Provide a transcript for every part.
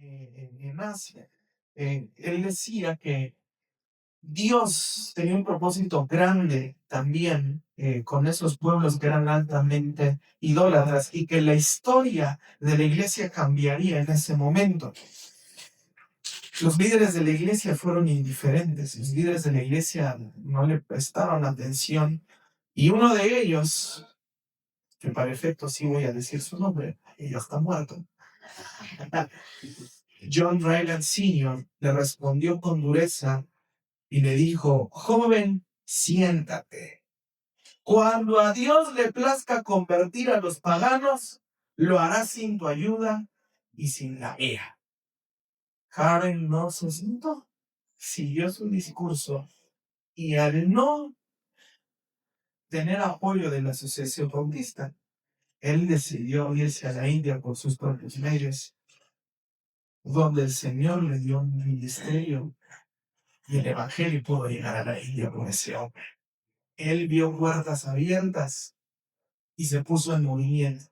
en Asia. Él decía que Dios tenía un propósito grande también con esos pueblos que eran altamente idólatras y que la historia de la iglesia cambiaría en ese momento. Los líderes de la iglesia fueron indiferentes, los líderes de la iglesia no le prestaron atención y uno de ellos, que para efecto sí voy a decir su nombre, y ya está muerto, John Ryland Sr., le respondió con dureza y le dijo: joven, siéntate. Cuando a Dios le plazca convertir a los paganos, lo hará sin tu ayuda y sin la mía. Karen no se sentó, siguió su discurso y al no tener apoyo de la Asociación Bautista, él decidió irse a la India por sus propios medios, donde el Señor le dio un ministerio y el Evangelio pudo llegar a la India por ese hombre. Él vio puertas abiertas y se puso en movimiento.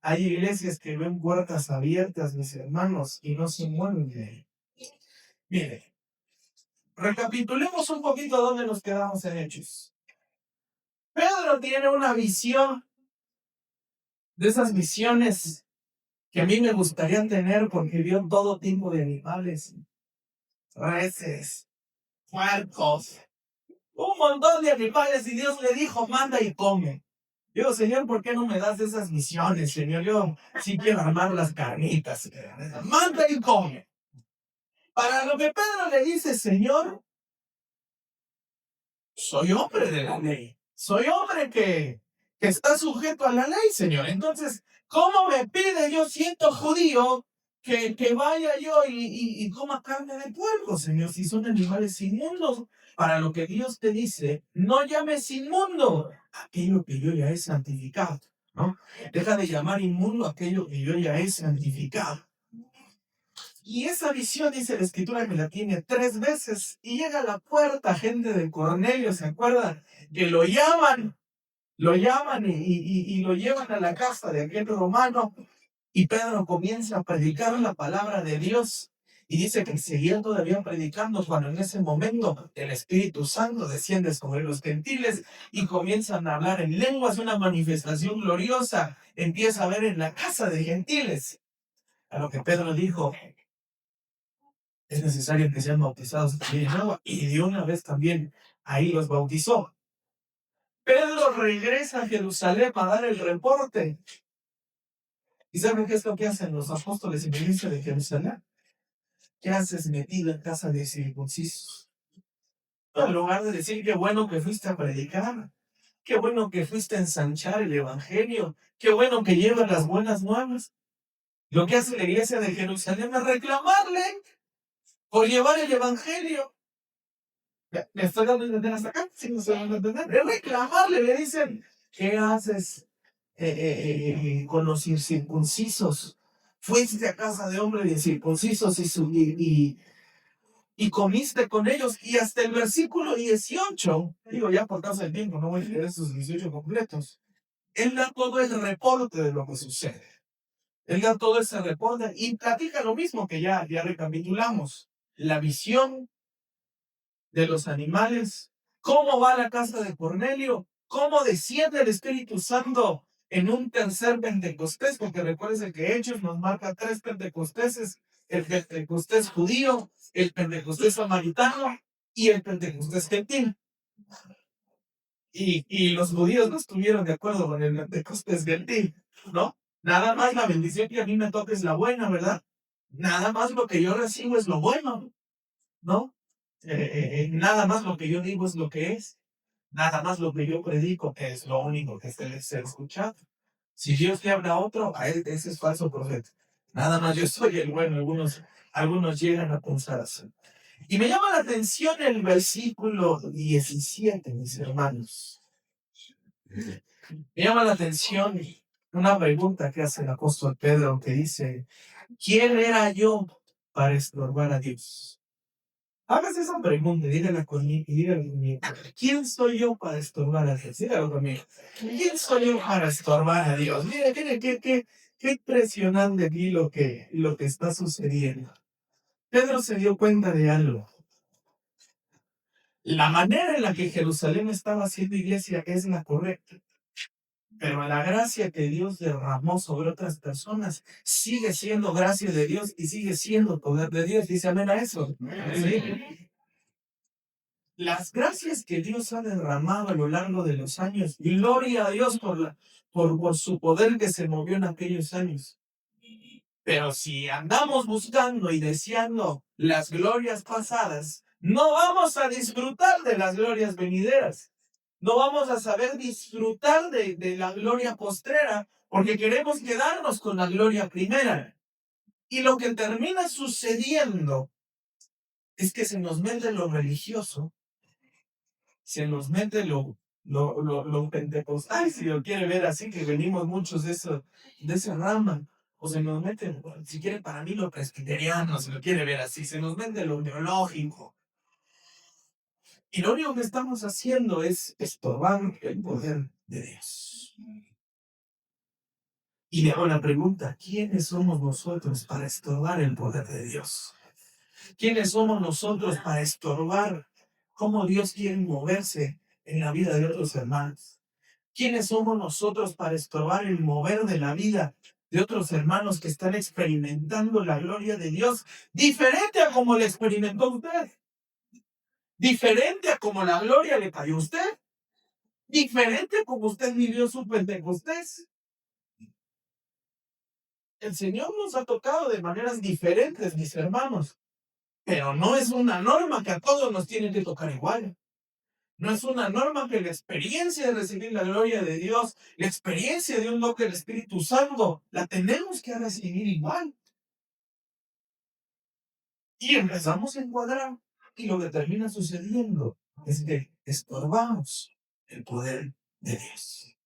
Hay iglesias que ven puertas abiertas, mis hermanos, y no se mueven de ahí. Mire, recapitulemos un poquito dónde nos quedamos en Hechos. Pedro tiene una visión, de esas visiones que a mí me gustaría tener porque vio todo tipo de animales, reses, puercos, un montón de animales y Dios le dijo: manda y come. Digo: Señor, ¿por qué no me das esas misiones, Señor? Yo sí quiero armar las carnitas. Manda y come. Para lo que Pedro le dice: Señor, soy hombre de la ley. Soy hombre que está sujeto a la ley, Señor. Entonces, ¿cómo me pide, yo siento judío, que vaya yo y coma carne de puerco, Señor, si son animales inmundos? Para lo que Dios te dice: no llames inmundo aquello que yo ya he santificado, ¿no? Deja de llamar inmundo aquello que yo ya he santificado. Y esa visión, dice la escritura, que la tiene 3 veces y llega a la puerta gente de Cornelio, ¿se acuerdan? Que lo llaman y lo llevan a la casa de aquel romano y Pedro comienza a predicar la palabra de Dios y dice que seguía todavía predicando cuando en ese momento el Espíritu Santo desciende sobre los gentiles y comienzan a hablar en lenguas, una manifestación gloriosa empieza a ver en la casa de gentiles. A lo que Pedro dijo: es necesario que sean bautizados en agua, y de una vez también ahí los bautizó. Pedro regresa a Jerusalén para dar el reporte. ¿Y saben qué es lo que hacen los apóstoles en la iglesia de Jerusalén? ¿Qué haces metido en casa de circuncisos? En lugar de decir: qué bueno que fuiste a predicar, qué bueno que fuiste a ensanchar el evangelio, qué bueno que llevas las buenas nuevas, lo que hace la iglesia de Jerusalén es reclamarle por llevar el evangelio. ¿Me estoy dando a entender hasta acá? Sí, me estoy dando a entender. Es reclamarle, le dicen: ¿qué haces con los incircuncisos? Fuiste a casa de hombres de incircuncisos y comiste con ellos. Y hasta el versículo 18, digo, ya por causa del tiempo, no voy a leer esos 18 completos. Él da todo el reporte de lo que sucede. Él da todo ese reporte y platica lo mismo que ya recapitulamos. La visión de los animales, cómo va la casa de Cornelio, cómo desciende el Espíritu Santo en un tercer Pentecostés, porque recuerden que Hechos nos marca 3 Pentecosteses: el Pentecostés judío, el Pentecostés samaritano y el Pentecostés gentil. Y los judíos no estuvieron de acuerdo con el Pentecostés gentil, ¿no? Nada más la bendición que a mí me toca es la buena, ¿verdad? Nada más lo que yo recibo es lo bueno, ¿no? Nada más lo que yo digo es lo que es. Nada más lo que yo predico es lo único que debe ser escuchado. Si Dios le habla a otro, a él ese es falso profeta. Nada más yo soy el bueno. Algunos llegan a pensar así. Y me llama la atención el versículo 17, mis hermanos. Me llama la atención una pregunta que hace el apóstol Pedro, que dice: ¿quién era yo para estorbar a Dios? Hágase esa pregunta, dígala conmigo y dígala conmigo. ¿Quién soy yo para estorbar a Dios? Dígalo conmigo. ¿Quién soy yo para estorbar a Dios? Mire, Qué impresionante aquí lo que está sucediendo. Pedro se dio cuenta de algo. La manera en la que Jerusalén estaba haciendo iglesia es la correcta, pero la gracia que Dios derramó sobre otras personas sigue siendo gracia de Dios y sigue siendo poder de Dios. Dice amén a eso. ¿Sí? Las gracias que Dios ha derramado a lo largo de los años, gloria a Dios por su poder que se movió en aquellos años. Pero si andamos buscando y deseando las glorias pasadas, no vamos a disfrutar de las glorias venideras. No vamos a saber disfrutar de la gloria postrera porque queremos quedarnos con la gloria primera. Y lo que termina sucediendo es que se nos mete lo religioso, se nos mete lo pentecostal, si lo quiere ver así, que venimos muchos de esa rama. O se nos mete, si quiere para mí lo presbiteriano, si lo quiere ver así, se nos mete lo teológico. Y lo único que estamos haciendo es estorbar el poder de Dios. Y le hago la pregunta, ¿quiénes somos nosotros para estorbar el poder de Dios? ¿Quiénes somos nosotros para estorbar cómo Dios quiere moverse en la vida de otros hermanos? ¿Quiénes somos nosotros para estorbar el mover de la vida de otros hermanos que están experimentando la gloria de Dios diferente a como la experimentó usted? Diferente a como la gloria le cayó a usted. Diferente a como usted vivió su Pentecostés. El Señor nos ha tocado de maneras diferentes, mis hermanos. Pero no es una norma que a todos nos tiene que tocar igual. No es una norma que la experiencia de recibir la gloria de Dios, la experiencia de un don del Espíritu Santo, la tenemos que recibir igual. Y empezamos a encuadrar. Y lo que termina sucediendo es que estorbamos el poder de Dios.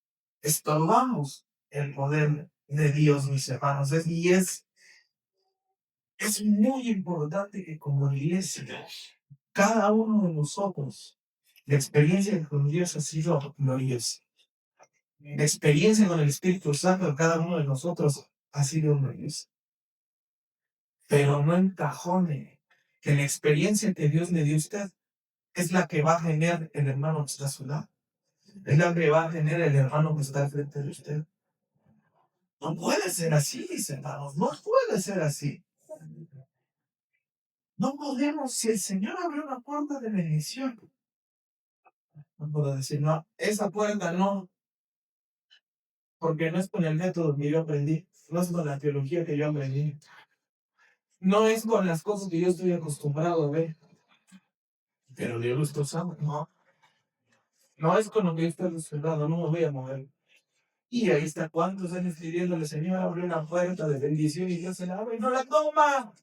Estorbamos el poder de Dios, mis hermanos. Es muy importante que como iglesia, cada uno de nosotros, la experiencia con Dios ha sido gloriosa. La experiencia con el Espíritu Santo de cada uno de nosotros ha sido gloriosa. Pero no encajone que la experiencia que Dios le dio a usted es la que va a tener el hermano que está a su lado. Es la que va a tener el hermano que está al frente de usted. No puede ser así, mis hermanos. No puede ser así. No podemos, si el Señor abrió una puerta de bendición, no puedo decir, no, esa puerta no, porque no es con el método que yo aprendí, no es con la teología que yo aprendí, no es con las cosas que yo estoy acostumbrado a ver, pero Dios lo está usando, no, no es con lo que yo estoy acostumbrado, no me voy a mover. Y ahí está, ¿cuántos años pidiéndole, Señor, abre una puerta de bendición y Dios se la abre y no la toma?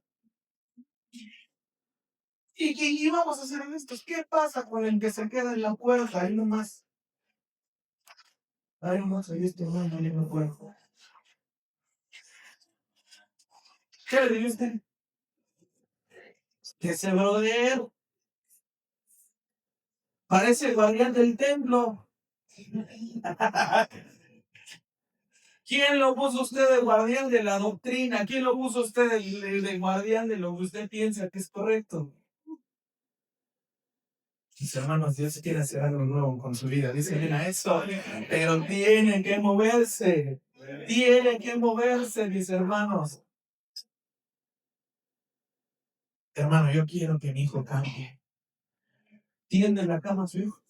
¿Y vamos a hacer estos? ¿Qué pasa con el que se queda en la puerta? Ahí nomás. Ahí nomás, ahí está, no, no, no puedo. ¿Qué le diría usted? Que ese brother parece el guardián del templo. ¿Quién lo puso usted de guardián de la doctrina? ¿Quién lo puso usted de guardián de lo que usted piensa que es correcto? Mis hermanos, Dios quiere hacer algo nuevo con su vida. Dicen a eso, pero tiene que moverse. Tiene que moverse, mis hermanos. Hermano, yo quiero que mi hijo cambie. Tiende la cama a su hijo.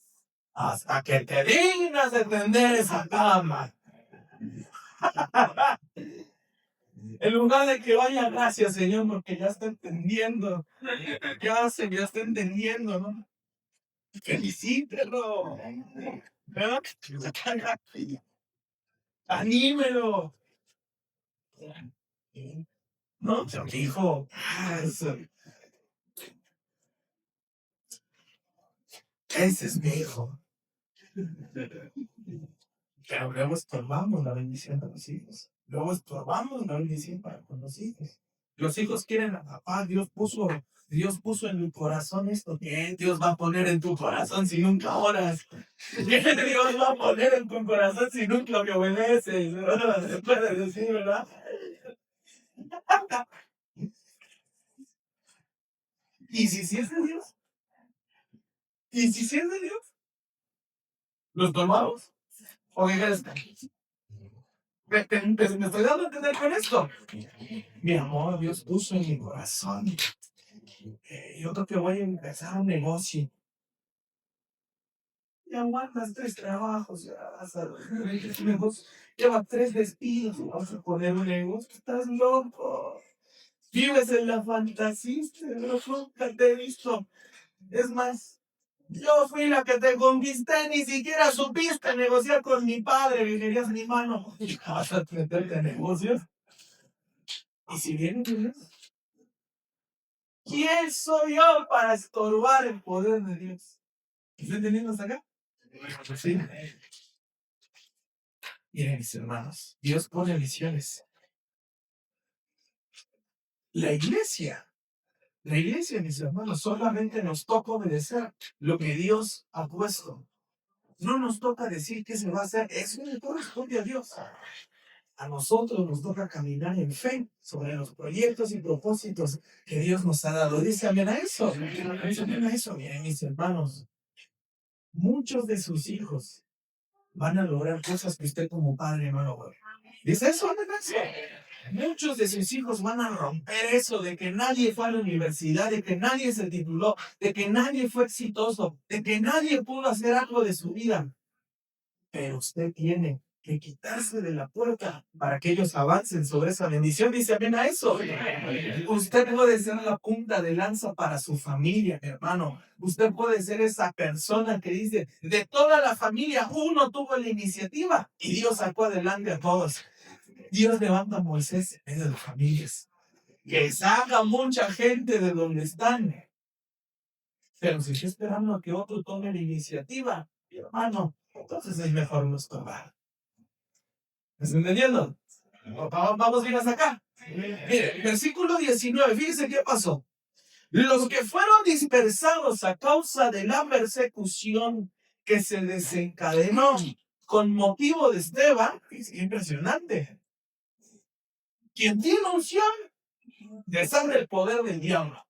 Hasta que te dignas de tender esa cama. En lugar de que vaya, gracias, Señor, porque ya está entendiendo. Ya está entendiendo, ¿no? Felicítelo. ¿Verdad? Anímelo. No, pero mi hijo. Ese es mi hijo. Pero luego estorbamos la bendición de los hijos. Luego estorbamos la bendición para con los hijos. Los hijos quieren a papá. Dios puso en mi corazón esto. ¿Qué Dios va a poner en tu corazón si nunca oras? ¿Qué Dios va a poner en tu corazón si nunca me obedeces? ¿Verdad? Se puede decir, ¿verdad? ¿Y si sí es de Dios? ¿Y si sí es de Dios? ¿Los tomamos? ¿O qué crees? Me estoy dando a entender con esto. Mi amor, Dios puso en mi corazón. Yo creo que voy a empezar un negocio. Ya aguantas 3 trabajos, ya vas a un negocio. Lleva 3 despidos y vas a poner un negocio. Estás loco. Vives en la fantasía, pero nunca te he visto. Es más, yo fui la que te conquisté, ni siquiera supiste negociar con mi padre, que querías mi mano. Y vas a meterte en negocios. Y si viene Dios, ¿quién soy yo para estorbar el poder de Dios? ¿Están entendiendo hasta acá? Sí. Miren, mis hermanos, Dios pone misiones. La iglesia, mis hermanos, solamente nos toca obedecer lo que Dios ha puesto. No nos toca decir qué se va a hacer. Eso le corresponde a Dios. A nosotros nos toca caminar en fe sobre los proyectos y propósitos que Dios nos ha dado. Dice amén a eso. Dice amén a eso. Miren, mis hermanos, muchos de sus hijos van a lograr cosas que usted como padre no logró. Dice eso, amén a eso. Muchos de sus hijos van a romper eso de que nadie fue a la universidad, de que nadie se tituló, de que nadie fue exitoso, de que nadie pudo hacer algo de su vida. Pero usted tiene que quitarse de la puerta para que ellos avancen sobre esa bendición. Dice amén a eso. Usted puede ser la punta de lanza para su familia, mi hermano. Usted puede ser esa persona que dice, de toda la familia, uno tuvo la iniciativa y Dios sacó adelante a todos. Dios levanta a Moisés en medio de las familias, que saca mucha gente de donde están. Pero si está esperando a que otro tome la iniciativa, mi hermano, entonces es mejor no estorbar. ¿Me están entendiendo? Vamos bien hasta acá. Mire, versículo 19, fíjense qué pasó. Los que fueron dispersados a causa de la persecución que se desencadenó con motivo de Esteban, es impresionante. Quien tiene unción desata el poder del diablo.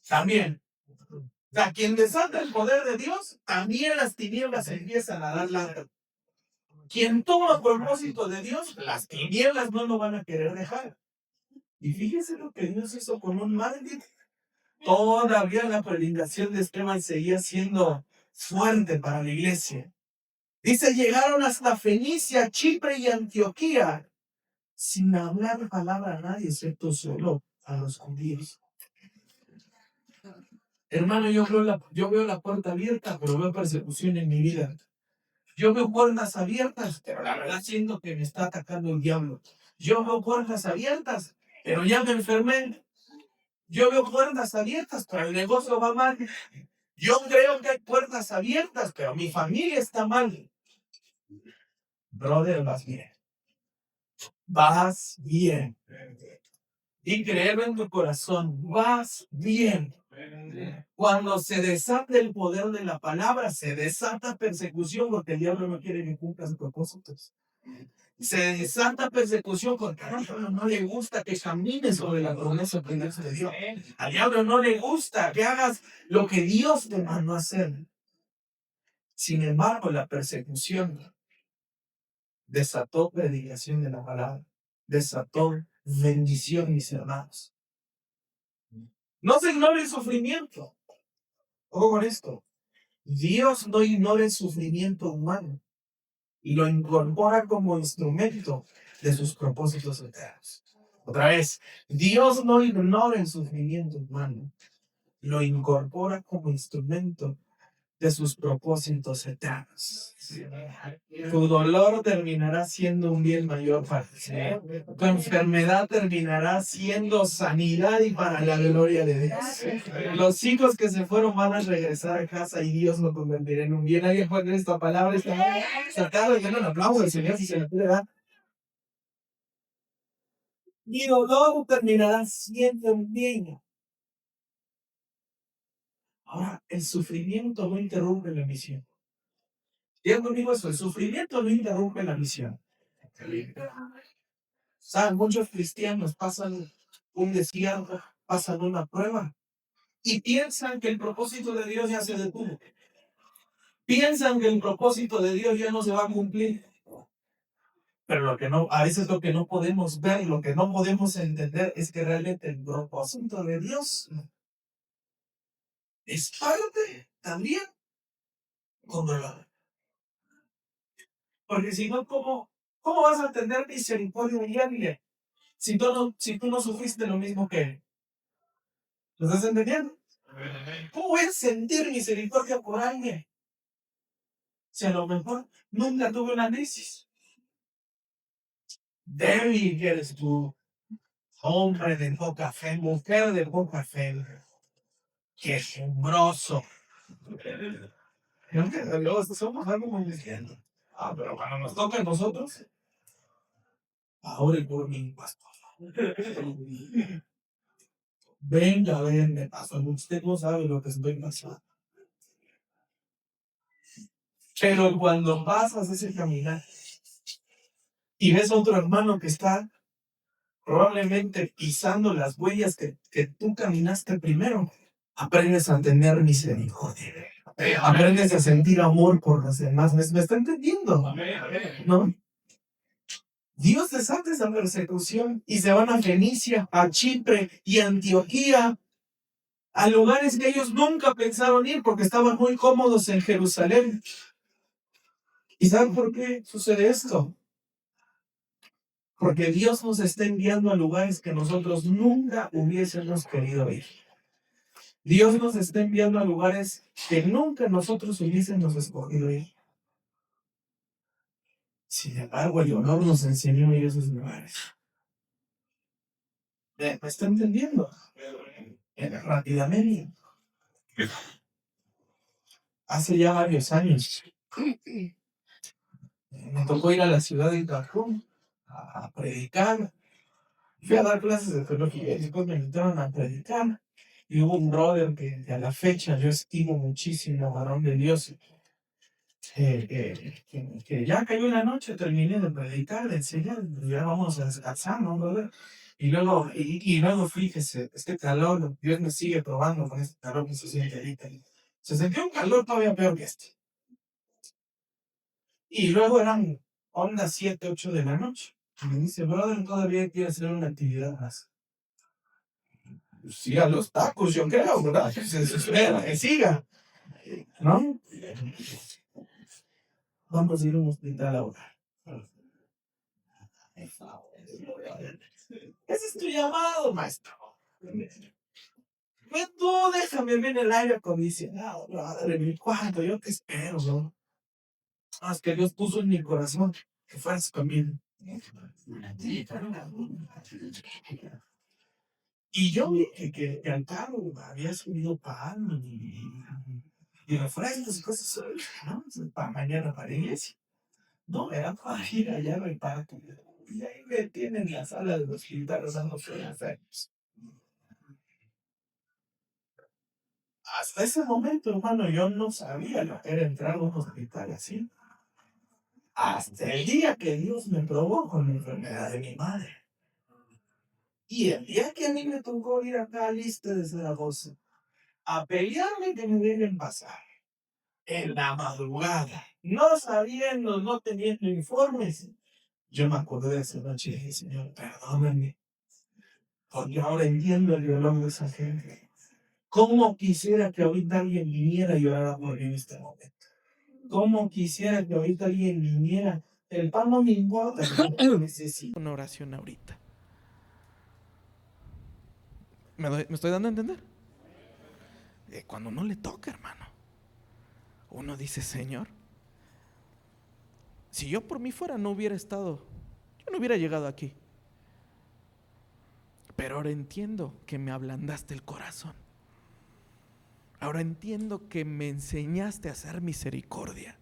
También. O sea, quien desata el poder de Dios, también las tinieblas empiezan a dar la. Quien toma propósito de Dios, las tinieblas no lo van a querer dejar. Y fíjese lo que Dios hizo con un mártir. Todavía la predicación de Esteban seguía siendo fuerte para la iglesia. Dice, llegaron hasta Fenicia, Chipre y Antioquía, sin hablar palabra a nadie, excepto solo a los judíos. Hermano, yo veo la puerta abierta, pero veo persecución en mi vida. Yo veo puertas abiertas, pero la verdad siento que me está atacando el diablo. Yo veo puertas abiertas, pero ya me enfermé. Yo veo puertas abiertas, pero el negocio va mal. Yo creo que hay puertas abiertas, pero mi familia está mal. Brother, vas bien. Vas bien. Y créeme en tu corazón, vas bien. Cuando se desata el poder de la palabra, se desata persecución porque el diablo no quiere que cumplas propósitos. Se desata persecución porque al diablo no le gusta que camines sobre la promesa que Dios te dio. Al diablo no le gusta que hagas lo que Dios te mandó a hacer. Sin embargo, la persecución desató predicación de la palabra, desató bendición, mis hermanos. No se ignore el sufrimiento. Ojo con esto. Dios no ignora el sufrimiento humano y lo incorpora como instrumento de sus propósitos eternos. Otra vez, Dios no ignora el sufrimiento humano, lo incorpora como instrumento de sus propósitos eternos. Tu dolor terminará siendo un bien mayor para ti. Tu enfermedad terminará siendo sanidad y para la gloria de Dios. Los hijos que se fueron van a regresar a casa y Dios lo convertirá en un bien. ¿Alguien puede creer esta palabra? Esta tarde, denle un aplauso al Señor si se le puede dar. Mi dolor terminará siendo bien. Ahora, el sufrimiento no interrumpe la misión. Digan conmigo eso, el sufrimiento no interrumpe la misión. ¿Saben? Muchos cristianos pasan un desierto, pasan una prueba y piensan que el propósito de Dios ya se detuvo. Piensan que el propósito de Dios ya no se va a cumplir. Pero a veces lo que no podemos ver, lo que no podemos entender es que realmente el propósito de Dios es parte también con dolor. Porque si no, ¿cómo vas a tener misericordia de alguien si tú no sufriste lo mismo que él? ¿Lo estás entendiendo? ¿Cómo voy a sentir misericordia por alguien si a lo mejor nunca tuve una crisis? Débil que eres tú, hombre de poca fe, mujer de poca fe, quejumbroso. Luego somos algo muy diciendo. Pero cuando nos toca a nosotros, ahora por mi pastor. Venga, me pasó. Usted no sabe lo que estoy pasando. Pero cuando pasas ese caminar y ves a otro hermano que está probablemente pisando las huellas que tú caminaste primero, aprendes a tener misericordia. Aprendes a sentir amor por los demás. ¿Me está entendiendo? ¿No? Dios desata esa persecución y se van a Fenicia, a Chipre y a Antioquía, a lugares que ellos nunca pensaron ir porque estaban muy cómodos en Jerusalén. ¿Y saben por qué sucede esto? Porque Dios nos está enviando a lugares que nosotros nunca hubiésemos querido ir. Dios nos está enviando a lugares que nunca nosotros hubiésemos escogido ir. Sin embargo, el honor nos enseñó a ir a esos lugares. ¿Me está entendiendo? Rápidamente. Hace ya varios años me tocó ir a la ciudad de Cancún a predicar. Fui a dar clases de teología y después me invitaron a predicar. Y hubo un brother que a la fecha yo estimo muchísimo, varón de Dios, que ya cayó la noche, terminé de predicar, de enseñar, ya vamos a descansar, ¿no, brother? Y luego fíjese, este calor, Dios me sigue probando con este calor que se siente ahorita. Se sentía un calor todavía peor que este. Y luego eran ondas 7, 8 de la noche. Y me dice, brother, todavía quiere hacer una actividad más. Siga los tacos, yo creo, ¿verdad? Que se espera, que siga, ¿no? Vamos a ir a un hospital ahora. Ese es tu llamado, maestro. Ven tú, déjame ver el aire acondicionado, brother, en mi cuarto, yo te espero, bro. Es que Dios puso en mi corazón que fueras conmigo. Y yo vi que al carro había subido pan y refrescos y cosas así, ¿no? Para mañana para la iglesia. No, era para ir allá al reparto. Y ahí me tienen en la sala del hospital dando enfermos. Hasta ese momento, hermano, yo no sabía lo que era entrar a un hospital así. Hasta el día que Dios me probó con la enfermedad de mi madre. Y el día que a mí me tocó ir acá a Lista de Zaragoza a pelearme que me deben pasar en la madrugada, no sabiendo, no teniendo informes, yo me acordé de esa noche y dije, Señor, perdóname, porque ahora entiendo el dolor de esa gente. ¿Cómo quisiera que ahorita alguien viniera y llorara por mí en este momento? ¿Cómo quisiera que ahorita alguien viniera? El pan no me importa, pero necesito una oración ahorita. ¿Me estoy dando a entender? Cuando no le toca, hermano, uno dice, Señor, si yo por mí fuera no hubiera estado, yo no hubiera llegado aquí. Pero ahora entiendo que me ablandaste el corazón. Ahora entiendo que me enseñaste a hacer misericordia.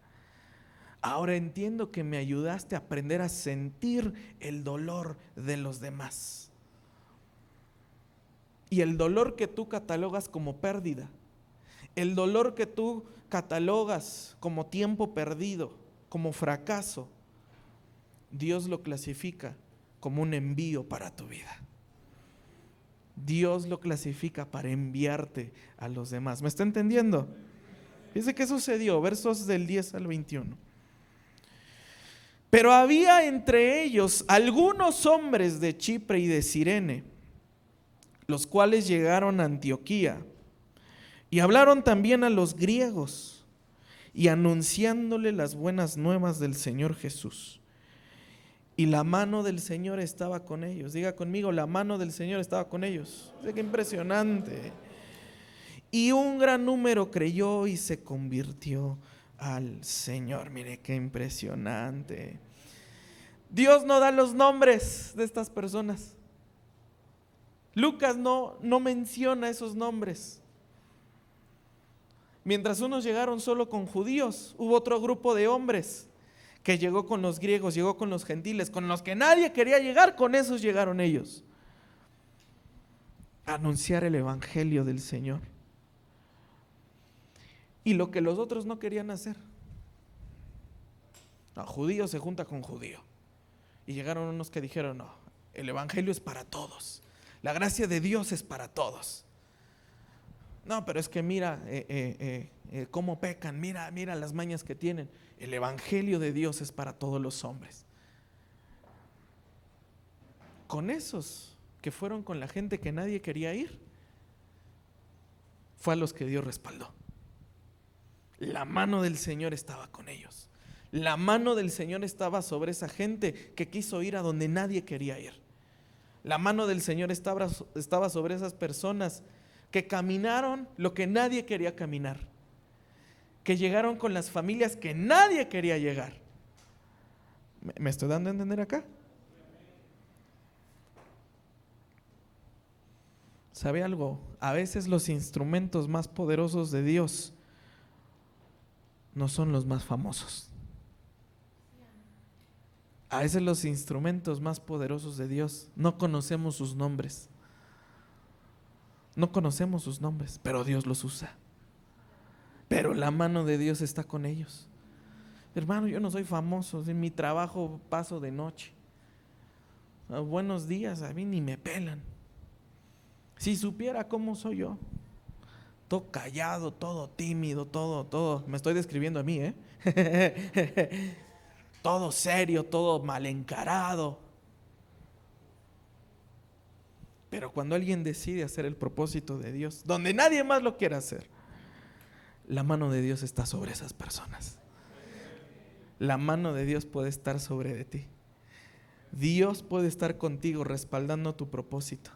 Ahora entiendo que me ayudaste a aprender a sentir el dolor de los demás. Y el dolor que tú catalogas como pérdida, el dolor que tú catalogas como tiempo perdido, como fracaso, Dios lo clasifica como un envío para tu vida. Dios lo clasifica para enviarte a los demás. ¿Me está entendiendo? Dice qué sucedió, versos del 10 al 21. Pero había entre ellos algunos hombres de Chipre y de Cirene, los cuales llegaron a Antioquía y hablaron también a los griegos y anunciándole las buenas nuevas del Señor Jesús. Y la mano del Señor estaba con ellos. Diga conmigo, la mano del Señor estaba con ellos. Qué impresionante. Y un gran número creyó y se convirtió al Señor. Mire qué impresionante. Dios no da los nombres de estas personas. Lucas no menciona esos nombres. Mientras unos llegaron solo con judíos, hubo otro grupo de hombres que llegó con los griegos, llegó con los gentiles, con los que nadie quería llegar, con esos llegaron ellos. A anunciar el evangelio del Señor. Y lo que los otros no querían hacer. No, judío se junta con judío. Y llegaron unos que dijeron, no, el evangelio es para todos. La gracia de Dios es para todos. No, pero es que mira cómo pecan, mira las mañas que tienen. El evangelio de Dios es para todos los hombres. Con esos que fueron con la gente que nadie quería ir, fue a los que Dios respaldó. La mano del Señor estaba con ellos. La mano del Señor estaba sobre esa gente que quiso ir a donde nadie quería ir. La mano del Señor estaba sobre esas personas que caminaron lo que nadie quería caminar, que llegaron con las familias que nadie quería llegar. ¿Me estoy dando a entender acá? ¿Sabe algo? A veces los instrumentos más poderosos de Dios no son los más famosos. A veces los instrumentos más poderosos de Dios no conocemos sus nombres. No conocemos sus nombres, pero Dios los usa. Pero la mano de Dios está con ellos. Hermano, yo no soy famoso, en mi trabajo paso de noche. Buenos días, a mí ni me pelan. Si supiera cómo soy yo, todo callado, todo tímido, todo, me estoy describiendo a mí, todo serio, todo mal encarado. Pero cuando alguien decide hacer el propósito de Dios, donde nadie más lo quiere hacer, la mano de Dios está sobre esas personas. La mano de Dios puede estar sobre de ti. Dios puede estar contigo respaldando tu propósito.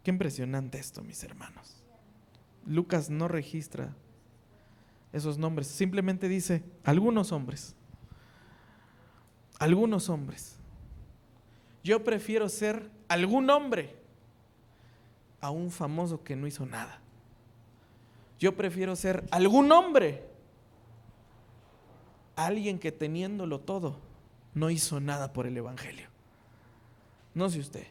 Qué impresionante esto, mis hermanos. Lucas no registra esos nombres, simplemente dice algunos hombres. Algunos hombres. Yo prefiero ser algún hombre a un famoso que no hizo nada. Yo prefiero ser algún hombre a alguien que teniéndolo todo no hizo nada por el evangelio. No sé usted,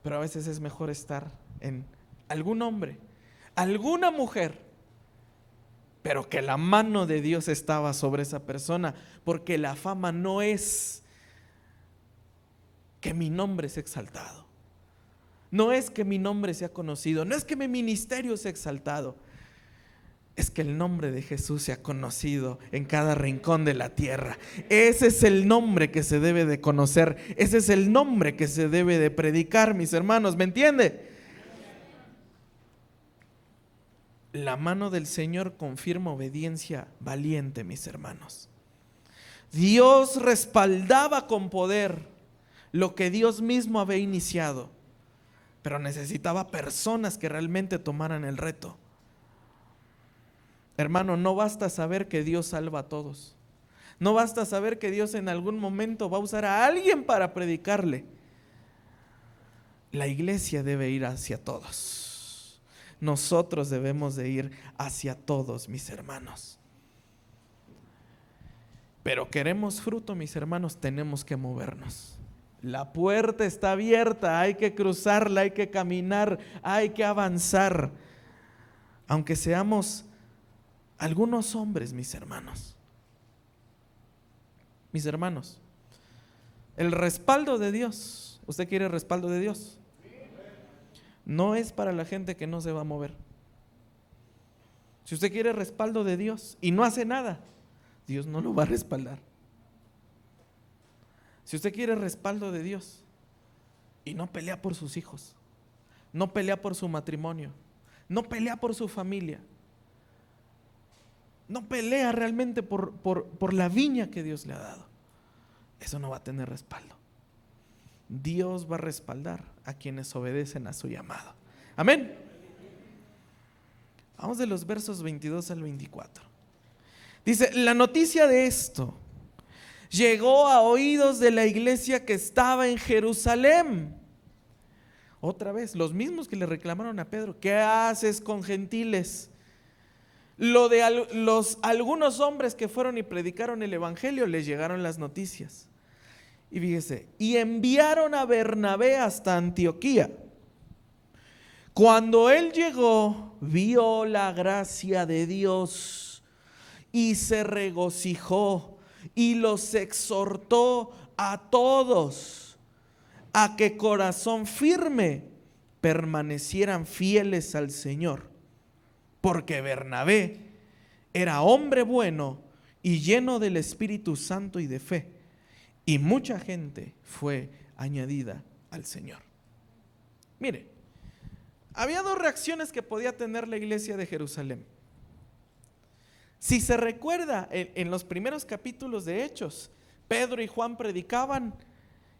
pero a veces es mejor estar en algún hombre, alguna mujer, pero que la mano de Dios estaba sobre esa persona, porque la fama no es que mi nombre sea exaltado, no es que mi nombre sea conocido, no es que mi ministerio sea exaltado, es que el nombre de Jesús sea conocido en cada rincón de la tierra. Ese es el nombre que se debe de conocer, ese es el nombre que se debe de predicar, mis hermanos, ¿me entiende? La mano del Señor confirma obediencia valiente, mis hermanos. Dios respaldaba con poder lo que Dios mismo había iniciado, pero necesitaba personas que realmente tomaran el reto. Hermano, no basta saber que Dios salva a todos. No basta saber que Dios en algún momento va a usar a alguien para predicarle. La iglesia debe ir hacia todos. Nosotros debemos de ir hacia todos, mis hermanos. Pero queremos fruto, mis hermanos, tenemos que movernos. La puerta está abierta, hay que cruzarla, hay que caminar, hay que avanzar. Aunque seamos algunos hombres, mis hermanos. Mis hermanos, el respaldo de Dios, ¿usted quiere respaldo de Dios? No es para la gente que no se va a mover. Si usted quiere respaldo de Dios y no hace nada, Dios no lo va a respaldar. Si usted quiere respaldo de Dios y no pelea por sus hijos, no pelea por su matrimonio, no pelea por su familia, no pelea realmente por la viña que Dios le ha dado, eso no va a tener respaldo. Dios va a respaldar a quienes obedecen a su llamado. Amén. Vamos de los versos 22 al 24. Dice: la noticia de esto llegó a oídos de la iglesia que estaba en Jerusalén. Otra vez, los mismos que le reclamaron a Pedro: ¿qué haces con gentiles? Lo de algunos hombres que fueron y predicaron el evangelio, les llegaron las noticias. Y fíjese, y enviaron a Bernabé hasta Antioquía. Cuando él llegó, vio la gracia de Dios y se regocijó y los exhortó a todos a que corazón firme permanecieran fieles al Señor, porque Bernabé era hombre bueno y lleno del Espíritu Santo y de fe, y mucha gente fue añadida al Señor. Mire, había dos reacciones que podía tener la iglesia de Jerusalén. Si se recuerda, en los primeros capítulos de Hechos, Pedro y Juan predicaban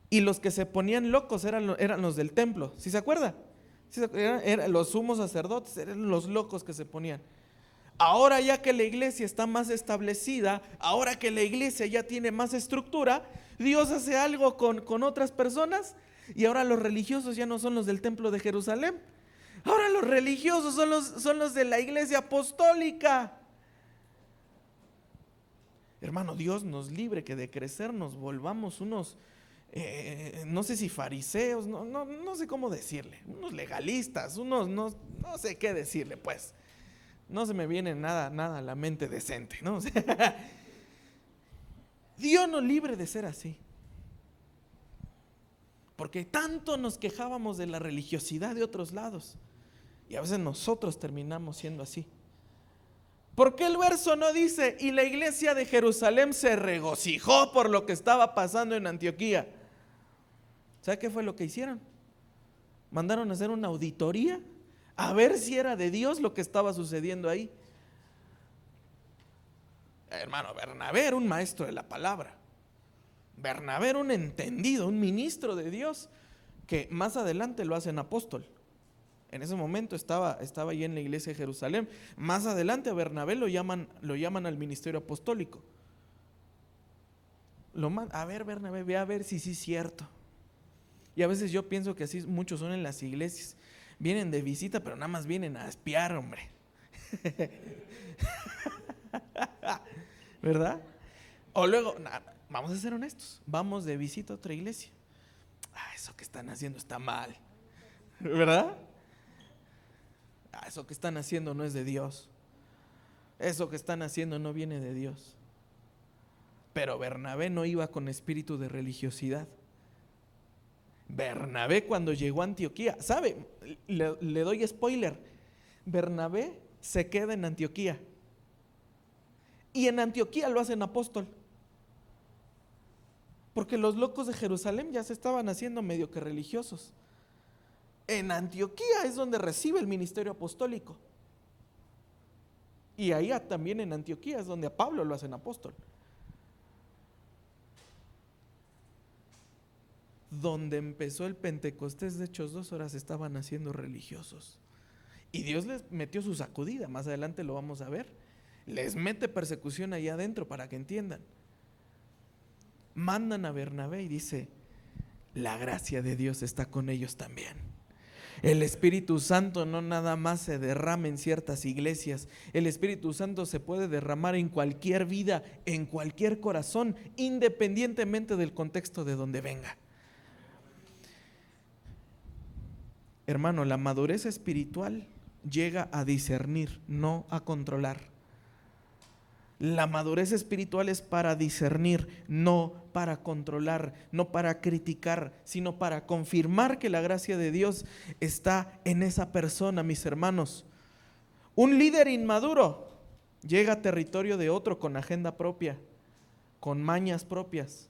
y los que se ponían locos eran los del templo. ¿Sí se acuerda? Eran los sumos sacerdotes, eran los locos que se ponían. Ahora ya que la iglesia está más establecida, ahora que la iglesia ya tiene más estructura, Dios hace algo con otras personas y ahora los religiosos ya no son los del templo de Jerusalén. Ahora los religiosos son los de la iglesia apostólica. Hermano, Dios nos libre que de crecer nos volvamos unos, no sé si fariseos, no sé cómo decirle, unos legalistas, unos no sé qué decirle, pues. No se me viene nada a la mente decente, ¿no? O sea, Dios nos libre de ser así. Porque tanto nos quejábamos de la religiosidad de otros lados y a veces nosotros terminamos siendo así. ¿Por qué el verso no dice: y la iglesia de Jerusalén se regocijó por lo que estaba pasando en Antioquía? ¿Sabe qué fue lo que hicieron? Mandaron a hacer una auditoría a ver si era de Dios lo que estaba sucediendo ahí. Hermano, Bernabé era un maestro de la palabra. Bernabé era un entendido, un ministro de Dios, que más adelante lo hacen apóstol. En ese momento estaba allí en la iglesia de Jerusalén. Más adelante a Bernabé lo llaman al ministerio apostólico. A ver, Bernabé, ve a ver si sí es cierto. Y a veces yo pienso que así muchos son en las iglesias. Vienen de visita, pero nada más vienen a espiar, hombre. ¿Verdad? O luego, vamos a ser honestos, vamos de visita a otra iglesia. Eso que están haciendo está mal, ¿verdad? Eso que están haciendo no es de Dios. Eso que están haciendo no viene de Dios. Pero Bernabé no iba con espíritu de religiosidad. Bernabé, cuando llegó a Antioquía, ¿sabe? Le doy spoiler. Bernabé se queda en Antioquía. Y en Antioquía lo hacen apóstol. Porque los locos de Jerusalén ya se estaban haciendo medio que religiosos. En Antioquía es donde recibe el ministerio apostólico. Y ahí también en Antioquía es donde a Pablo lo hacen apóstol. Donde empezó el Pentecostés de Hechos 2 horas estaban haciendo religiosos. Y Dios les metió su sacudida, más adelante lo vamos a ver. Les mete persecución ahí adentro para que entiendan. Mandan a Bernabé y dice: la gracia de Dios está con ellos también. El Espíritu Santo no nada más se derrama en ciertas iglesias. El Espíritu Santo se puede derramar en cualquier vida, en cualquier corazón, independientemente del contexto de donde venga. Hermano, la madurez espiritual llega a discernir, no a controlar. La madurez espiritual es para discernir, no para controlar, no para criticar, sino para confirmar que la gracia de Dios está en esa persona, mis hermanos. Un líder inmaduro llega a territorio de otro con agenda propia, con mañas propias.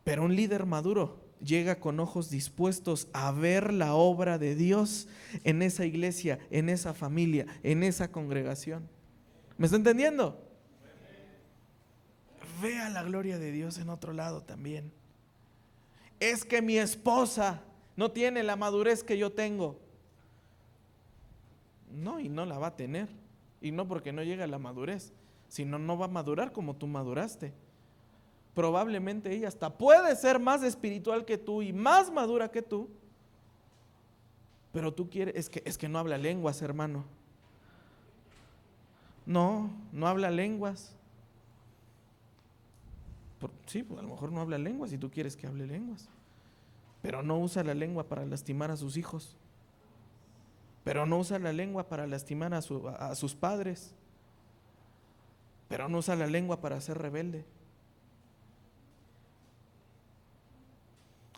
Pero un líder maduro llega con ojos dispuestos a ver la obra de Dios en esa iglesia, en esa familia, en esa congregación. ¿Me está entendiendo? Vea la gloria de Dios en otro lado también. Es que mi esposa no tiene la madurez que yo tengo. No, y no la va a tener. Y no porque no llega a la madurez, sino no va a madurar como tú maduraste. Probablemente ella hasta puede ser más espiritual que tú y más madura que tú, pero tú quieres, es que no habla lenguas, hermano. No habla lenguas. Sí, pues a lo mejor no habla lenguas y tú quieres que hable lenguas, pero no usa la lengua para lastimar a sus hijos, pero no usa la lengua para lastimar a sus padres, pero no usa la lengua para ser rebelde.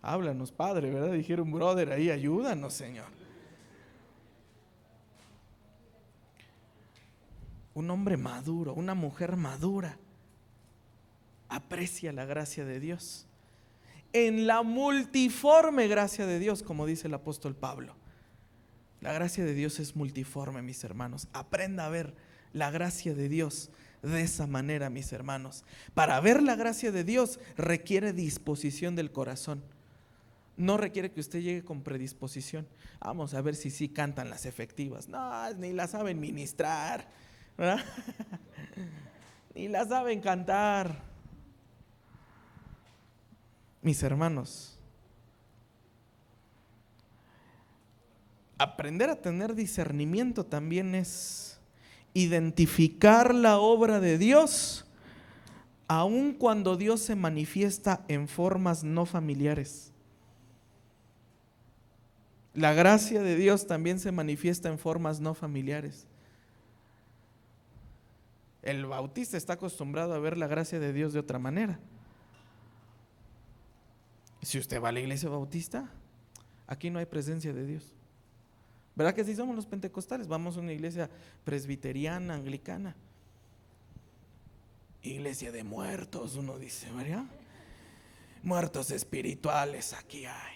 Háblanos, Padre, ¿verdad? Dijeron, brother, ahí ayúdanos, Señor. Un hombre maduro, una mujer madura, aprecia la gracia de Dios. En la multiforme gracia de Dios, como dice el apóstol Pablo. La gracia de Dios es multiforme, mis hermanos. Aprenda a ver la gracia de Dios de esa manera, mis hermanos. Para ver la gracia de Dios requiere disposición del corazón. No requiere que usted llegue con predisposición. Vamos a ver si sí cantan las efectivas. No, ni la saben ministrar, ¿verdad? Ni la saben cantar. Mis hermanos, aprender a tener discernimiento también es identificar la obra de Dios, aun cuando Dios se manifiesta en formas no familiares. La gracia de Dios también se manifiesta en formas no familiares. El bautista está acostumbrado a ver la gracia de Dios de otra manera. Si usted va a la iglesia bautista, aquí no hay presencia de Dios. ¿Verdad que sí somos los pentecostales? Vamos a una iglesia presbiteriana, anglicana. Iglesia de muertos, uno dice, ¿verdad? Muertos espirituales aquí hay.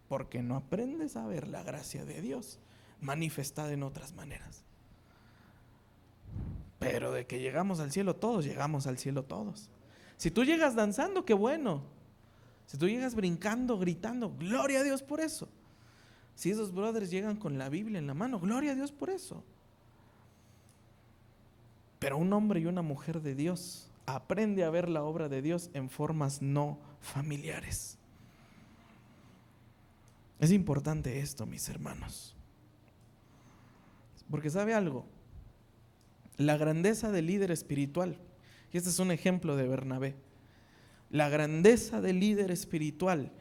Porque no aprendes a ver la gracia de Dios manifestada en otras maneras. Pero de que llegamos al cielo todos, llegamos al cielo todos. Si tú llegas danzando, qué bueno. Si tú llegas brincando, gritando, gloria a Dios por eso. Si esos brothers llegan con la Biblia en la mano, gloria a Dios por eso. Pero un hombre y una mujer de Dios aprende a ver la obra de Dios en formas no familiares. Es importante esto, mis hermanos. Porque ¿sabe algo? La grandeza del líder espiritual, y este es un ejemplo de Bernabé, la grandeza del líder espiritual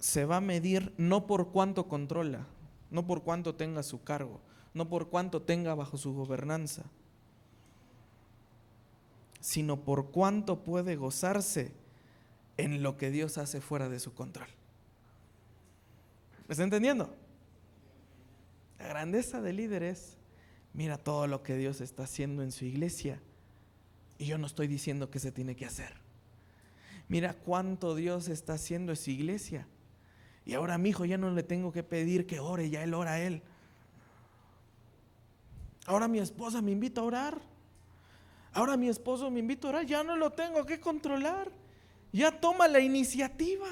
se va a medir no por cuánto controla, no por cuánto tenga a su cargo, no por cuánto tenga bajo su gobernanza, sino por cuánto puede gozarse en lo que Dios hace fuera de su control. ¿Me está entendiendo? La grandeza del líder es, mira todo lo que Dios está haciendo en su iglesia y yo no estoy diciendo que se tiene que hacer. Mira cuánto Dios está haciendo en su iglesia y ahora a mi hijo ya no le tengo que pedir que ore, ya él ora a él. Ahora mi esposa me invita a orar, ahora mi esposo me invita a orar, ya no lo tengo que controlar, ya toma la iniciativa.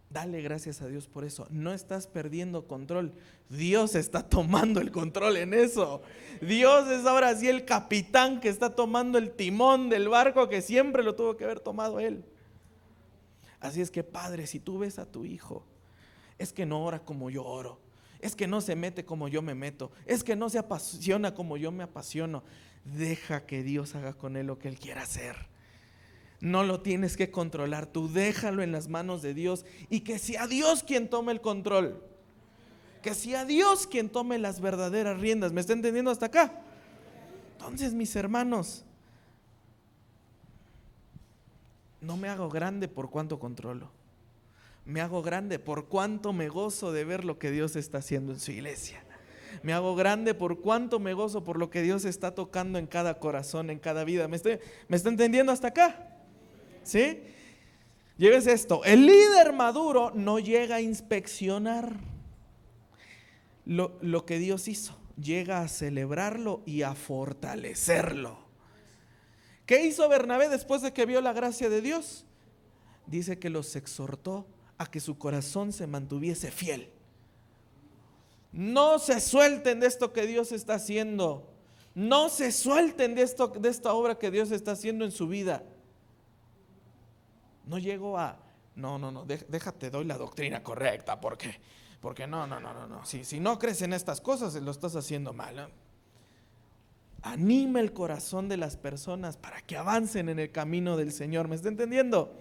Dale gracias a Dios por eso. No estás perdiendo control. Dios está tomando el control en eso. Dios es ahora sí el capitán que está tomando el timón del barco que siempre lo tuvo que haber tomado Él. Así es que, padre, si tú ves a tu hijo, es que no ora como yo oro, es que no se mete como yo me meto, es que no se apasiona como yo me apasiono, deja que Dios haga con él lo que Él quiera hacer. No lo tienes que controlar, tú déjalo en las manos de Dios y que sea Dios quien tome el control. Que sea Dios quien tome las verdaderas riendas. ¿Me está entendiendo hasta acá? Entonces, mis hermanos, no me hago grande por cuánto controlo. Me hago grande por cuánto me gozo de ver lo que Dios está haciendo en su iglesia. Me hago grande por cuánto me gozo por lo que Dios está tocando en cada corazón, en cada vida. ¿Me está entendiendo hasta acá? ¿Sí? Llévese esto. El líder maduro no llega a inspeccionar lo que Dios hizo. Llega a celebrarlo y a fortalecerlo. ¿Qué hizo Bernabé después de que vio la gracia de Dios? Dice que los exhortó a que su corazón se mantuviese fiel. No se suelten de esto que Dios está haciendo. No se suelten de esta obra que Dios está haciendo en su vida. No llego a, déjate, doy la doctrina correcta, porque no. Si no crees en estas cosas, lo estás haciendo mal, ¿no? Anima el corazón de las personas para que avancen en el camino del Señor. ¿Me está entendiendo?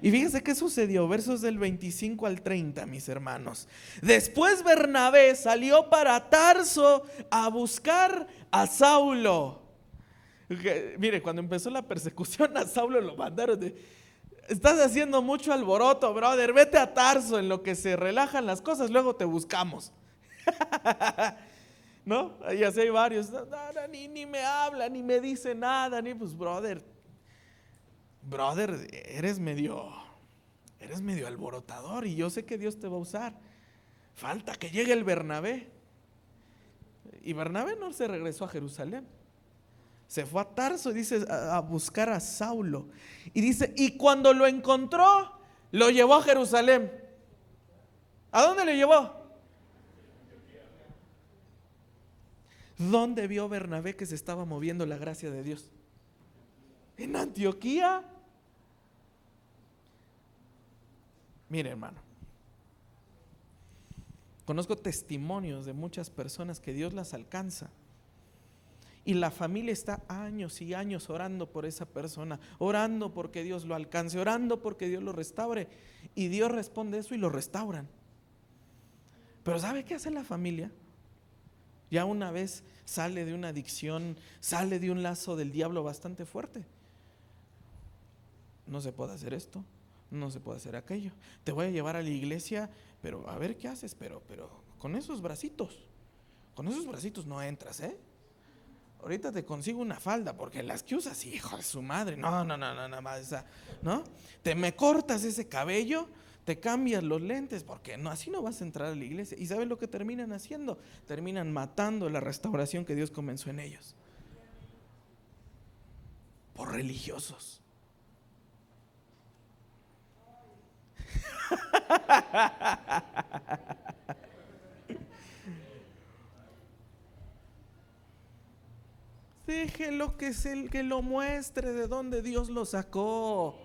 Y fíjense qué sucedió, versos del 25 al 30, mis hermanos. Después Bernabé salió para Tarso a buscar a Saulo. Mire, cuando empezó la persecución a Saulo lo mandaron estás haciendo mucho alboroto, brother, vete a Tarso, en lo que se relajan las cosas, luego te buscamos. ¿No? Y así hay varios, ni me habla, ni me dice nada, pues brother, eres medio alborotador y yo sé que Dios te va a usar. Falta que llegue el Bernabé. Y Bernabé no se regresó a Jerusalén. Se fue a Tarso, dice, a buscar a Saulo. Y dice, y cuando lo encontró, lo llevó a Jerusalén. ¿A dónde le llevó? ¿Dónde vio Bernabé que se estaba moviendo la gracia de Dios? En Antioquía. Mire, hermano, conozco testimonios de muchas personas que Dios las alcanza y la familia está años y años orando por esa persona, orando porque Dios lo alcance, orando porque Dios lo restaure, y Dios responde eso y lo restauran. Pero ¿sabe qué hace la familia? Ya una vez sale de una adicción, sale de un lazo del diablo bastante fuerte. No se puede hacer esto, no se puede hacer aquello. Te voy a llevar a la iglesia, pero a ver qué haces, pero con esos bracitos no entras, ¿eh? Ahorita te consigo una falda, porque las que usas, hijo de su madre, no, nada más esa, ¿no? Te me cortas ese cabello, te cambias los lentes, porque no, así no vas a entrar a la iglesia. ¿Y sabes lo que terminan haciendo? Terminan matando la restauración que Dios comenzó en ellos. Por religiosos. Déjelo que lo muestre de dónde Dios lo sacó.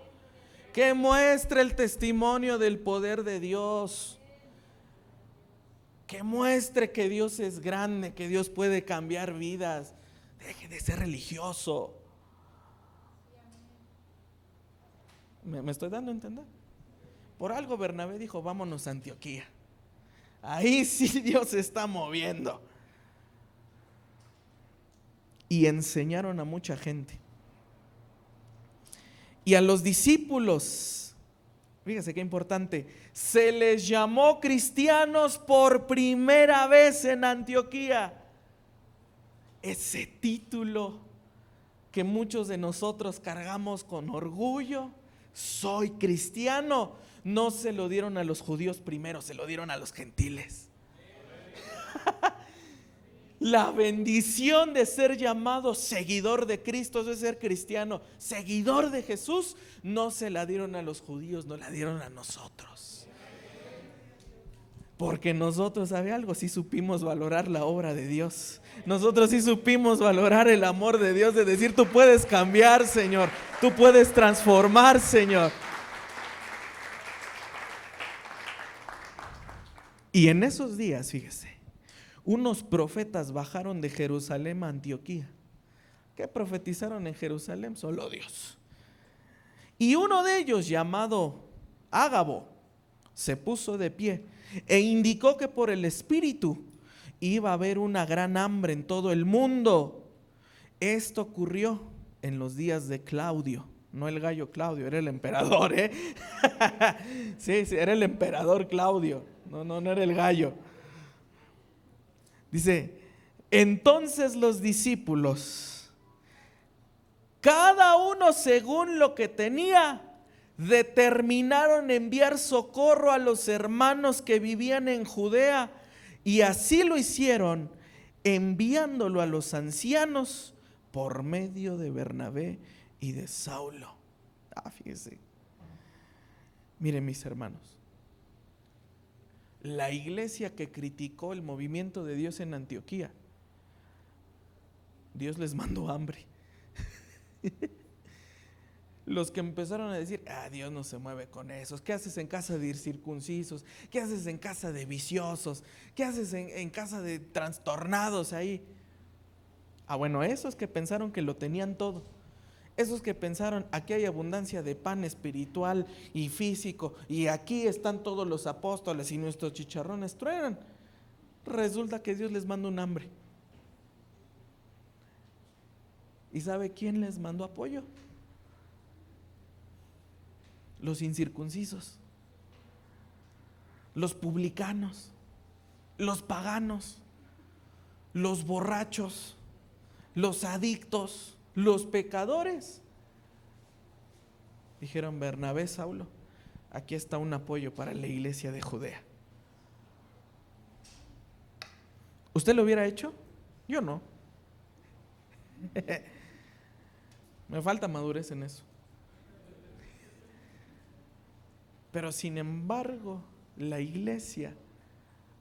Que muestre el testimonio del poder de Dios. Que muestre que Dios es grande, que Dios puede cambiar vidas. Deje de ser religioso. ¿Me estoy dando a entender? Por algo Bernabé dijo, vámonos a Antioquía. Ahí sí Dios se está moviendo. Y enseñaron a mucha gente. Y a los discípulos, fíjese qué importante, se les llamó cristianos por primera vez en Antioquía. Ese título que muchos de nosotros cargamos con orgullo, soy cristiano, no se lo dieron a los judíos primero, se lo dieron a los gentiles. La bendición de ser llamado seguidor de Cristo, eso es ser cristiano, seguidor de Jesús, no se la dieron a los judíos, no la dieron a nosotros. Porque nosotros, ¿sabe algo? Sí supimos valorar la obra de Dios. Nosotros sí supimos valorar el amor de Dios, de decir, tú puedes cambiar, Señor, tú puedes transformar, Señor. Y en esos días, fíjese, unos profetas bajaron de Jerusalén a Antioquía. ¿Qué profetizaron en Jerusalén? Solo Dios. Y uno de ellos, llamado Ágabo, se puso de pie e indicó que por el Espíritu iba a haber una gran hambre en todo el mundo. Esto ocurrió en los días de Claudio. No el gallo Claudio, era el emperador, ¿eh? Sí, era el emperador Claudio. No era el gallo. Dice, entonces los discípulos, cada uno según lo que tenía, determinaron enviar socorro a los hermanos que vivían en Judea, y así lo hicieron, enviándolo a los ancianos por medio de Bernabé y de Saulo. Fíjese. Miren, mis hermanos, la iglesia que criticó el movimiento de Dios en Antioquía, Dios les mandó hambre. Los que empezaron a decir, Dios no se mueve con esos. ¿Qué haces en casa de incircuncisos? ¿Qué haces en casa de viciosos? ¿Qué haces en casa de trastornados ahí? Bueno, esos que pensaron que lo tenían todo, esos que pensaron, aquí hay abundancia de pan espiritual y físico, y aquí están todos los apóstoles y nuestros chicharrones truenan. Resulta que Dios les manda un hambre. ¿Y sabe quién les mandó apoyo? Los incircuncisos, los publicanos, los paganos, los borrachos, los adictos, los pecadores. Dijeron, Bernabé, Saulo, aquí está un apoyo para la iglesia de Judea. ¿Usted lo hubiera hecho? Yo no. Me falta madurez en eso. Pero sin embargo, la iglesia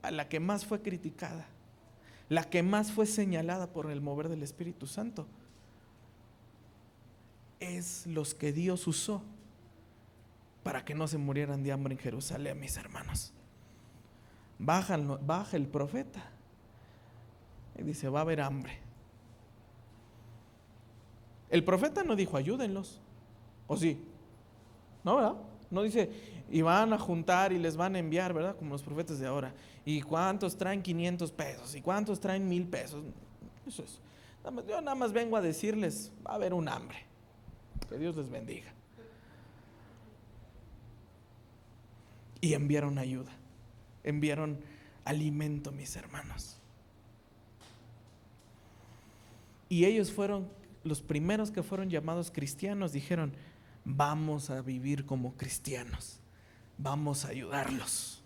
a la que más fue criticada, la que más fue señalada por el mover del Espíritu Santo, es los que Dios usó para que no se murieran de hambre en Jerusalén, mis hermanos. Baja el profeta y dice, va a haber hambre. El profeta no dijo, ayúdenlos, ¿o sí? No, ¿verdad? No dice, y van a juntar y les van a enviar, ¿verdad? Como los profetas de ahora. ¿Y cuántos traen 500 pesos? ¿Y cuántos traen 1000 pesos? Eso es. Yo nada más vengo a decirles, va a haber un hambre. Que Dios les bendiga. Y enviaron ayuda, enviaron alimento, mis hermanos. Y ellos fueron los primeros que fueron llamados cristianos. Dijeron, vamos a vivir como cristianos, vamos a ayudarlos.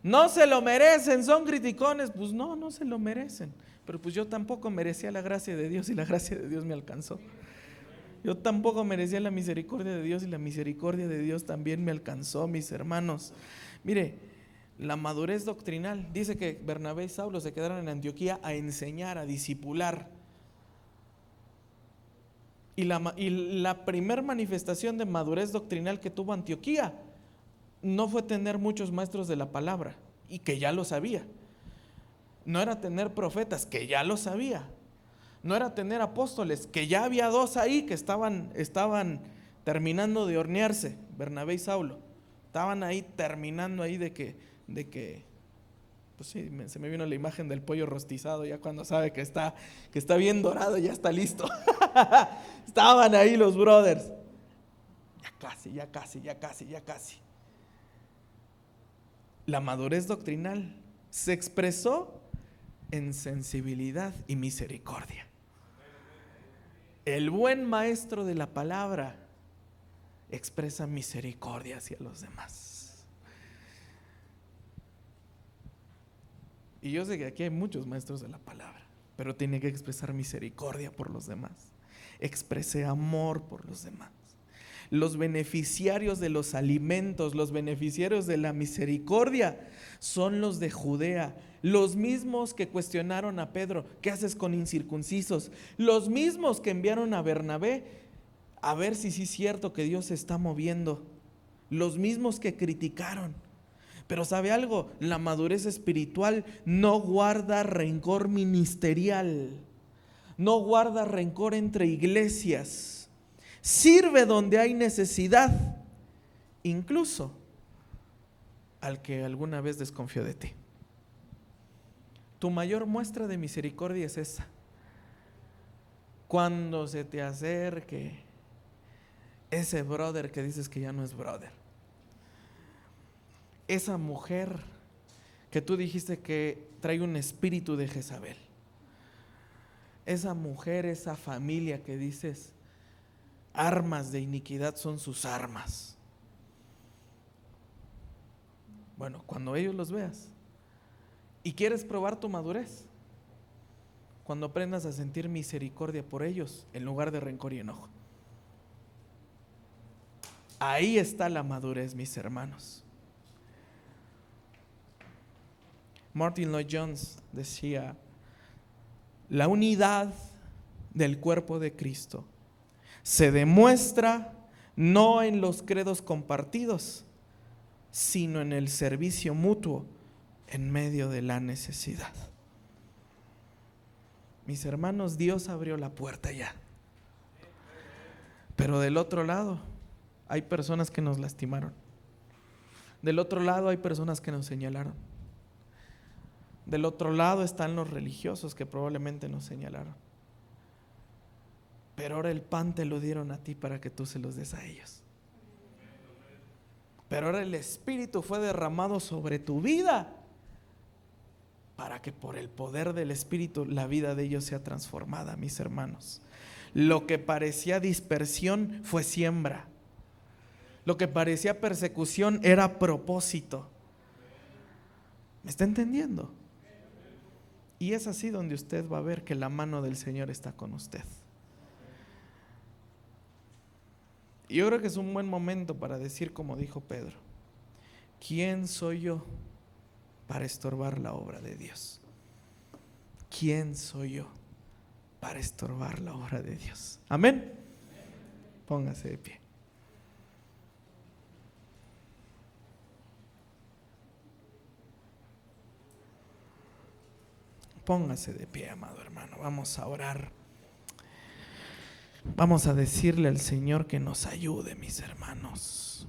No se lo merecen, son criticones. Pues no se lo merecen. Pero pues yo tampoco merecía la gracia de Dios y la gracia de Dios me alcanzó. Yo tampoco merecía la misericordia de Dios y la misericordia de Dios también me alcanzó, mis hermanos. Mire, la madurez doctrinal, dice que Bernabé y Saulo se quedaron en Antioquía a enseñar, a discipular. Y la primer manifestación de madurez doctrinal que tuvo Antioquía no fue tener muchos maestros de la palabra, y que ya lo sabía. No era tener profetas, que ya lo sabía. No era tener apóstoles, que ya había 2 ahí que estaban terminando de hornearse, Bernabé y Saulo. Estaban ahí terminando ahí de que pues sí, se me vino la imagen del pollo rostizado, ya cuando sabe que está bien dorado, ya está listo. Estaban ahí los brothers. Ya casi. La madurez doctrinal se expresó en sensibilidad y misericordia. El buen maestro de la palabra expresa misericordia hacia los demás. Y yo sé que aquí hay muchos maestros de la palabra, pero tiene que expresar misericordia por los demás. Exprese amor por los demás. Los beneficiarios de los alimentos, los beneficiarios de la misericordia son los de Judea, los mismos que cuestionaron a Pedro, ¿qué haces con incircuncisos? Los mismos que enviaron a Bernabé a ver si sí es cierto que Dios se está moviendo, los mismos que criticaron. Pero ¿sabe algo? La madurez espiritual no guarda rencor ministerial, no guarda rencor entre iglesias. Sirve donde hay necesidad, incluso al que alguna vez desconfió de ti. Tu mayor muestra de misericordia es esa. Cuando se te acerque ese brother que dices que ya no es brother, esa mujer que tú dijiste que trae un espíritu de Jezabel, esa mujer, esa familia que dices armas de iniquidad son sus armas. Bueno, cuando ellos los veas y quieres probar tu madurez, cuando aprendas a sentir misericordia por ellos en lugar de rencor y enojo. Ahí está la madurez, mis hermanos. Martin Lloyd Jones decía: la unidad del cuerpo de Cristo se demuestra no en los credos compartidos, sino en el servicio mutuo en medio de la necesidad. Mis hermanos, Dios abrió la puerta ya. Pero del otro lado hay personas que nos lastimaron. Del otro lado hay personas que nos señalaron. Del otro lado están los religiosos que probablemente nos señalaron. Pero ahora el pan te lo dieron a ti para que tú se los des a ellos. Pero ahora el Espíritu fue derramado sobre tu vida para que por el poder del Espíritu la vida de ellos sea transformada, mis hermanos. Lo que parecía dispersión fue siembra. Lo que parecía persecución era propósito. ¿Me está entendiendo? Y es así donde usted va a ver que la mano del Señor está con usted. Y yo creo que es un buen momento para decir, como dijo Pedro: ¿quién soy yo para estorbar la obra de Dios? ¿Quién soy yo para estorbar la obra de Dios? Amén. Póngase de pie. Póngase de pie, amado hermano. Vamos a orar. Vamos a decirle al Señor que nos ayude, mis hermanos.